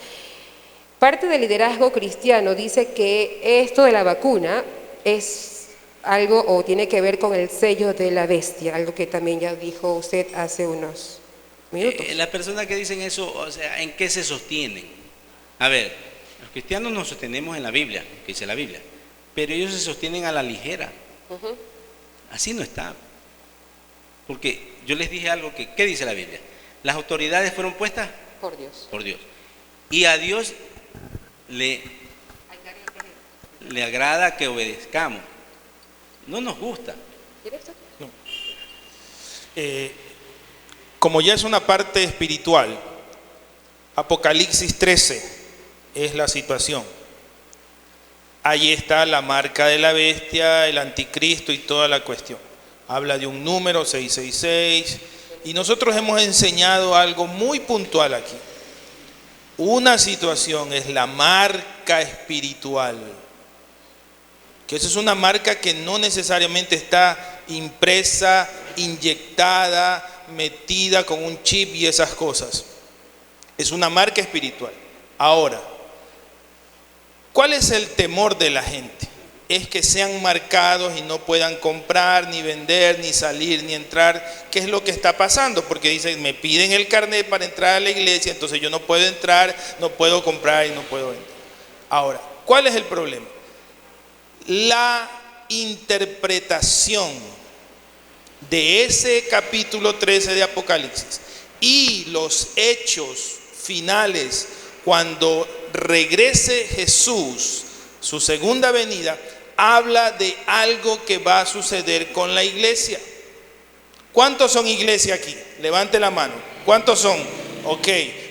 Parte del liderazgo cristiano dice que esto de la vacuna es algo o tiene que ver con el sello de la bestia, algo que también ya dijo usted hace unos minutos. Las personas que dicen eso, o sea, ¿en qué se sostienen? A ver, los cristianos nos sostenemos en la Biblia, que dice la Biblia, pero ellos se sostienen a la ligera. Así no está. Porque yo les dije algo que, ¿qué dice la Biblia? Las autoridades fueron puestas por Dios. Por Dios. Y a Dios le agrada que obedezcamos. No nos gusta. Como ya es una parte espiritual, Apocalipsis 13 es la situación. Ahí está la marca de la bestia, el anticristo y toda la cuestión. Habla de un número 666 y nosotros hemos enseñado algo muy puntual aquí. Una situación es la marca espiritual, que esa es una marca que no necesariamente está impresa, inyectada, metida con un chip y esas cosas. Es una marca espiritual. Ahora, ¿cuál es el temor de la gente? Es que sean marcados y no puedan comprar, ni vender, ni salir, ni entrar. ¿Qué es lo que está pasando? Porque dicen, me piden el carnet para entrar a la iglesia, entonces yo no puedo entrar, no puedo comprar y no puedo vender. Ahora, ¿cuál es el problema? La interpretación de ese capítulo 13 de Apocalipsis y los hechos finales cuando regrese Jesús, su segunda venida, habla de algo que va a suceder con la iglesia. ¿Cuántos son iglesia aquí? Levante la mano. ¿Cuántos son? Ok.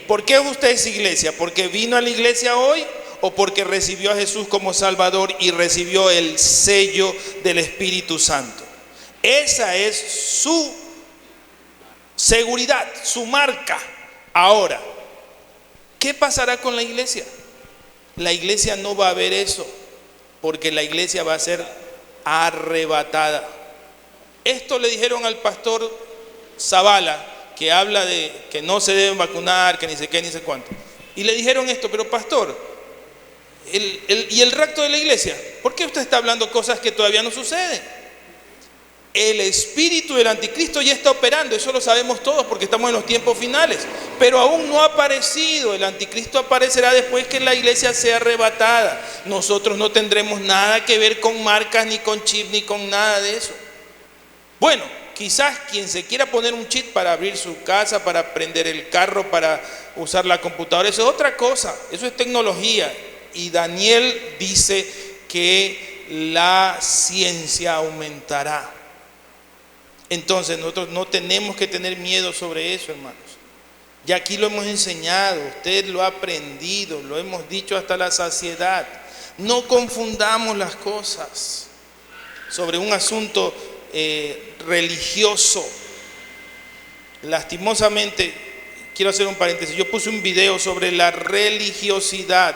¿Por qué usted es iglesia? ¿Porque vino a la iglesia hoy o porque recibió a Jesús como Salvador y recibió el sello del Espíritu Santo? Esa es su seguridad, su marca. Ahora, ¿qué pasará con la iglesia? La iglesia no va a ver eso, porque la iglesia va a ser arrebatada. Esto le dijeron al pastor Zavala, que habla de que no se deben vacunar, que ni sé qué, ni sé cuánto. Y le dijeron esto, pero pastor, ¿y el rapto de la iglesia? ¿Por qué usted está hablando cosas que todavía no suceden? El espíritu del anticristo ya está operando, eso lo sabemos todos porque estamos en los tiempos finales, pero aún no ha aparecido. El anticristo aparecerá después que la iglesia sea arrebatada. Nosotros no tendremos nada que ver con marcas, ni con chip, ni con nada de eso. Bueno, quizás quien se quiera poner un chip para abrir su casa, para prender el carro, para usar la computadora, eso es otra cosa, eso es tecnología. Y Daniel dice que la ciencia aumentará. Entonces nosotros no tenemos que tener miedo sobre eso, hermanos. Ya aquí lo hemos enseñado, usted lo ha aprendido, lo hemos dicho hasta la saciedad. No confundamos las cosas sobre un asunto religioso. Lastimosamente, quiero hacer un paréntesis, yo puse un video sobre la religiosidad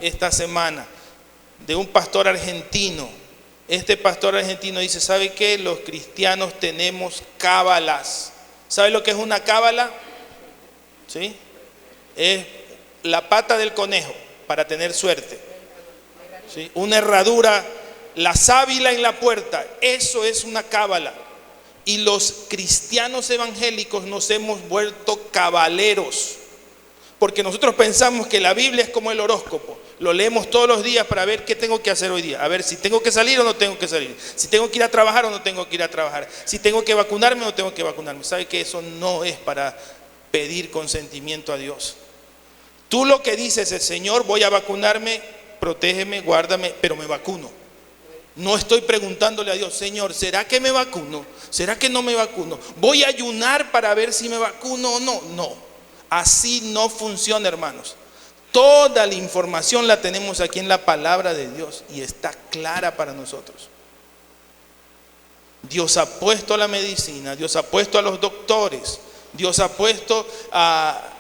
esta semana de un pastor argentino. Este pastor argentino dice, ¿sabe qué? Los cristianos tenemos cábalas. ¿Sabe lo que es una cábala? ¿Sí? Es la pata del conejo para tener suerte. ¿Sí? Una herradura, la sábila en la puerta, eso es una cábala. Y los cristianos evangélicos nos hemos vuelto cabaleros, porque nosotros pensamos que la Biblia es como el horóscopo. Lo leemos todos los días para ver qué tengo que hacer hoy día. A ver si tengo que salir o no tengo que salir. Si tengo que ir a trabajar o no tengo que ir a trabajar. Si tengo que vacunarme o no tengo que vacunarme. ¿Sabe que eso no es para pedir consentimiento a Dios? Tú lo que dices es, Señor, voy a vacunarme, protégeme, guárdame, pero me vacuno. No estoy preguntándole a Dios, Señor, ¿será que me vacuno? ¿Será que no me vacuno? ¿Voy a ayunar para ver si me vacuno o no? No, así no funciona, hermanos. Toda la información la tenemos aquí en la palabra de Dios y está clara para nosotros. Dios ha puesto a la medicina, Dios ha puesto a los doctores, Dios ha puesto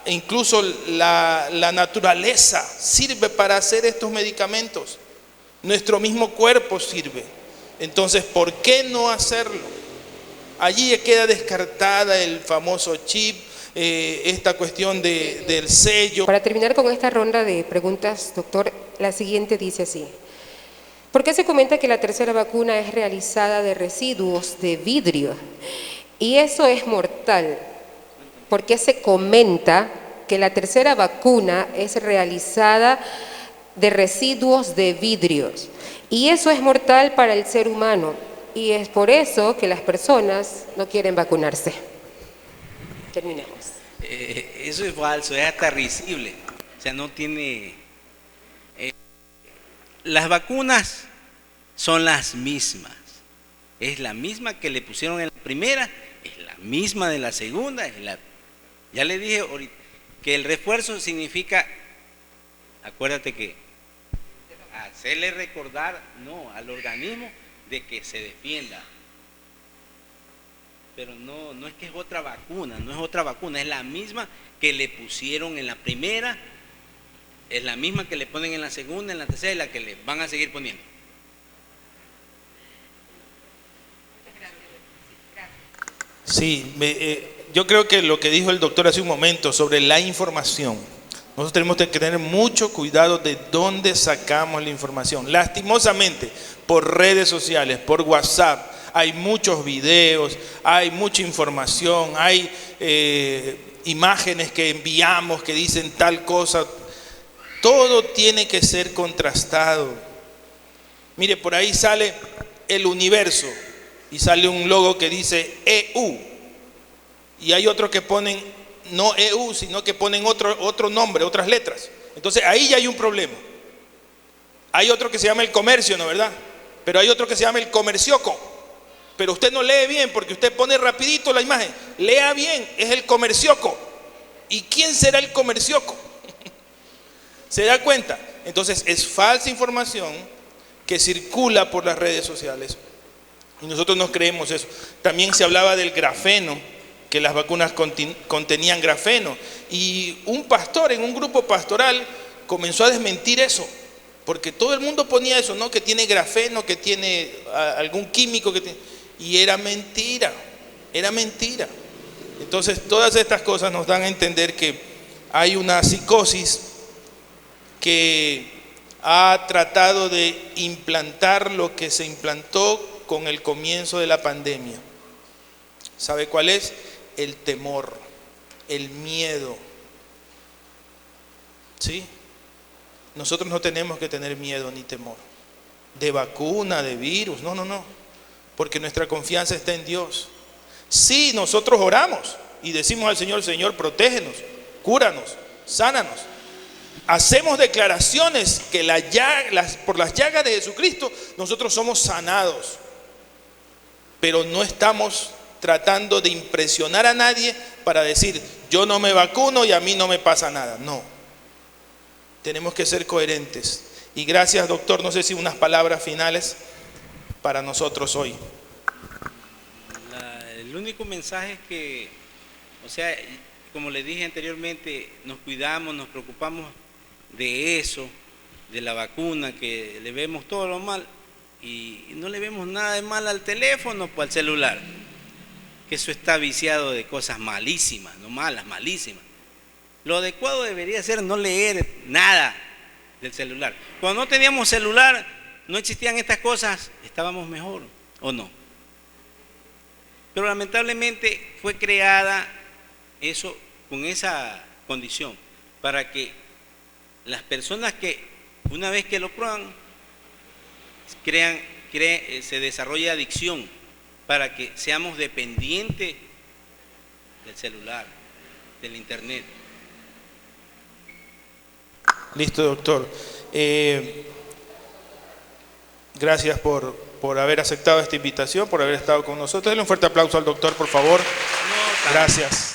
incluso la naturaleza sirve para hacer estos medicamentos. Nuestro mismo cuerpo sirve. Entonces, ¿por qué no hacerlo? Allí queda descartada el famoso chip, esta cuestión del sello. Para terminar con esta ronda de preguntas, doctor, la siguiente dice así. ¿Por qué se comenta que la tercera vacuna es realizada de residuos de vidrio? Y eso es mortal. ¿Por qué se comenta que la tercera vacuna es realizada de residuos de vidrios? Y eso es mortal para el ser humano. Y es por eso que las personas no quieren vacunarse. Terminemos. Eso es falso, es hasta risible. O sea, no tiene... las vacunas son las mismas. Es la misma que le pusieron en la primera, es la misma de la segunda. Ya le dije ahorita que el refuerzo significa, acuérdate que hacerle recordar, no, al organismo de que se defienda. Pero no es que es otra vacuna, no es otra vacuna, es la misma que le pusieron en la primera, es la misma que le ponen en la segunda, en la tercera y la que le van a seguir poniendo. Sí, yo creo que lo que dijo el doctor hace un momento sobre la información, nosotros tenemos que tener mucho cuidado de dónde sacamos la información. Lastimosamente, por redes sociales, por WhatsApp, hay muchos videos, hay mucha información, hay imágenes que enviamos que dicen tal cosa. Todo tiene que ser contrastado. Mire, por ahí sale el universo y sale un logo que dice EU. Y hay otros que ponen no EU, sino que ponen otro nombre, otras letras. Entonces ahí ya hay un problema. Hay otro que se llama el comercio, ¿no, verdad? Pero hay otro que se llama el comercioco. Pero usted no lee bien porque usted pone rapidito la imagen. Lea bien, es el comercioco. ¿Y quién será el comercioco? ¿Se da cuenta? Entonces es falsa información que circula por las redes sociales. Y nosotros no creemos eso. También se hablaba del grafeno, que las vacunas contenían grafeno. Y un pastor en un grupo pastoral comenzó a desmentir eso. Porque todo el mundo ponía eso, ¿no? Que tiene grafeno, que tiene algún químico, que tiene... Y era mentira, era mentira. Entonces todas estas cosas nos dan a entender que hay una psicosis que ha tratado de implantar lo que se implantó con el comienzo de la pandemia. ¿Sabe cuál es? El temor, el miedo. ¿Sí? Nosotros no tenemos que tener miedo ni temor de vacuna, de virus, no, porque nuestra confianza está en Dios. Sí, nosotros oramos y decimos al Señor, Señor, protégenos, cúranos, sánanos. Hacemos declaraciones que por las llagas de Jesucristo nosotros somos sanados, pero no estamos tratando de impresionar a nadie para decir, yo no me vacuno y a mí no me pasa nada. No, tenemos que ser coherentes. Y gracias, doctor, no sé si unas palabras finales para nosotros hoy. El único mensaje es que, o sea, como les dije anteriormente, nos cuidamos, nos preocupamos de eso, de la vacuna, que le vemos todo lo mal y no le vemos nada de mal al teléfono o al celular, que eso está viciado de cosas malísimas, no malas, malísimas. Lo adecuado debería ser no leer nada del celular. Cuando no teníamos celular, no existían estas cosas, estábamos mejor, ¿o no? Pero lamentablemente fue creada eso con esa condición, para que las personas que una vez que lo prueban, se desarrolle adicción, para que seamos dependientes del celular, del internet. Listo, doctor. Gracias por haber aceptado esta invitación, por haber estado con nosotros. Denle un fuerte aplauso al doctor, por favor. Gracias.